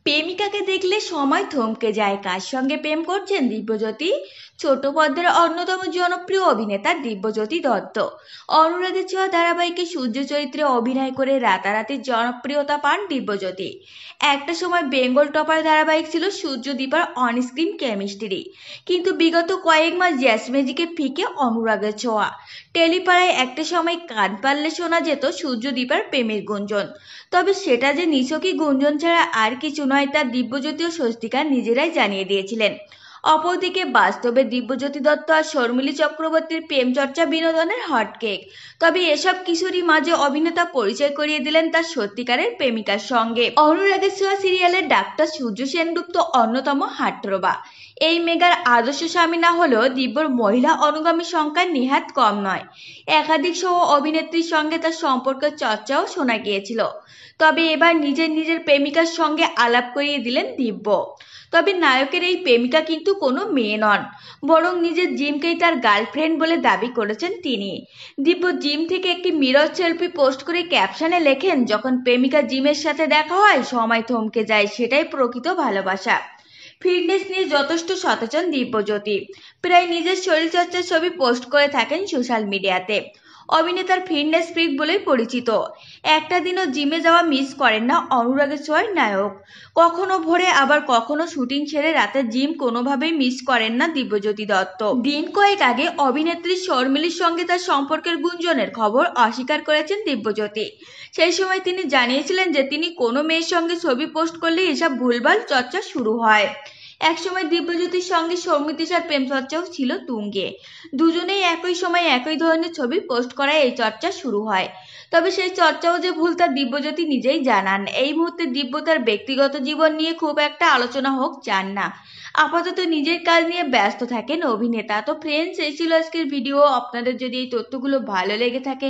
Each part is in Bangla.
প্রেমিকাকে দেখলে সময় থমকে যায়। কার সঙ্গে প্রেম করছেন দিব্যজ্যোতি? ছোট পর্দার অন্যতম জনপ্রিয় অভিনেতা দিব্যজ্যোতি দত্ত অনুরাগের ছোঁয়া ধারাবাহিকে সূর্য চরিত্রে অভিনয় করে রাতারাতি জনপ্রিয়তা পান দিব্যজ্যোতি। একটা সময় বেঙ্গল টপার ধারাবাহিক ছিল সূর্যদীপার অনস্ক্রিন কেমিস্ট্রি, কিন্তু বিগত কয়েক মাস জ্যাস ম্যাজিকে ফিকে অনুরাগের ছোঁয়া। টেলিপাড়ায় একটা সময় কান পারলে শোনা যেত সূর্যদীপার প্রেমের গুঞ্জন, তবে সেটা যে নিছকই গুঞ্জন ছাড়া আর কিছু নয় তা দিব্যজ্যোতি ও স্বস্তিকা নিজেরাই জানিয়ে দিয়েছিলেন। অপরদিকে বাস্তবে দিব্যজ্যোতি দত্ত আর শর্মিলী চক্রবর্তীর প্রেম চর্চা বিনোদনের হটকেক। তবে এসব কিছুরই মাঝে অভিনেতা পরিচয় করিয়ে দিলেন তার সত্যিকারের প্রেমিকার সঙ্গে। অনুরাগের ছোঁয়া সিরিয়ালের ডাক্তার সূর্য সেনগুপ্ত অন্যতম হাট্রবা। এই মেগার আদর্শ স্বামী না হলেও দিব্যর মহিলা অনুগামী সংখ্যা নেহাত কম নয়। একাধিক সহ অভিনেত্রীর সঙ্গে তার সম্পর্কের চর্চাও শোনা গিয়েছিল। তবে এবার নিজের প্রেমিকার সঙ্গে আলাপ করিয়ে দিলেন দিব্য। তবে নায়কের এই প্রেমিকা কিন্তু কোনো মেয়ে নন, বরং নিজের জিমকেই তার গার্লফ্রেন্ড বলে দাবি করেছেন তিনি। দিব্য জিম থেকে একটি মিরর সেলফি পোস্ট করে ক্যাপশনে লেখেন, যখন প্রেমিকা জিমের সাথে দেখা হয় সময় থমকে যায়, সেটাই প্রকৃত ভালোবাসা। ফিটনেস নিয়ে যথেষ্ট সচেতন দিব্যজ্যোতি, প্রায় নিজের শরীরচর্চার ছবি পোস্ট করে থাকেন সোশ্যাল মিডিয়াতে। অভিনেতার ফিটনেস ফ্রিক বলেই পরিচিত। একটা দিনও জিমে যাওয়া মিস করেন না অনুরাগের ছোঁয়ার নায়ক। কখনো ভোরে আবার কখনো শুটিং ছেড়ে রাতে জিম কোনোভাবেই মিস করেন না দিব্যজ্যোতি দত্ত। দিন কয়েক আগে অভিনেত্রী শর্মিলীর সঙ্গে তার সম্পর্কের গুঞ্জনের খবর অস্বীকার করেছেন দিব্যজ্যোতি। সেই সময় তিনি জানিয়েছিলেন যে তিনি কোনো মেয়ের সঙ্গে ছবি পোস্ট করলে এসব ভুলভাল চর্চা শুরু হয়। একসময় দিব্যজ্যোতির সঙ্গে সৌমিত্রিষার প্রেম চর্চাও ছিল তুঙ্গে। দুজনেই একই সময় একই ধরনের ছবি পোস্ট করায় এই চর্চা শুরু হয়। তবে সেই চর্চাও যে ভুল তা দিব্যজ্যোতি নিজেই জানান। এই মুহূর্তে দিব্য তার ব্যক্তিগত জীবন নিয়ে খুব একটা আলোচনা হোক চান না। আপাতত নিজের কাজ নিয়ে ব্যস্ত থাকেন অভিনেতা। তো ফ্রেন্ডস, এই ছিল আজকের ভিডিও। আপনাদের যদি এই তথ্যগুলো ভালো লেগে থাকে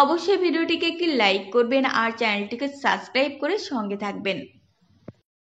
অবশ্যই ভিডিওটিকে একটি লাইক করবেন আর চ্যানেলটিকে সাবস্ক্রাইব করে সঙ্গে থাকবেন।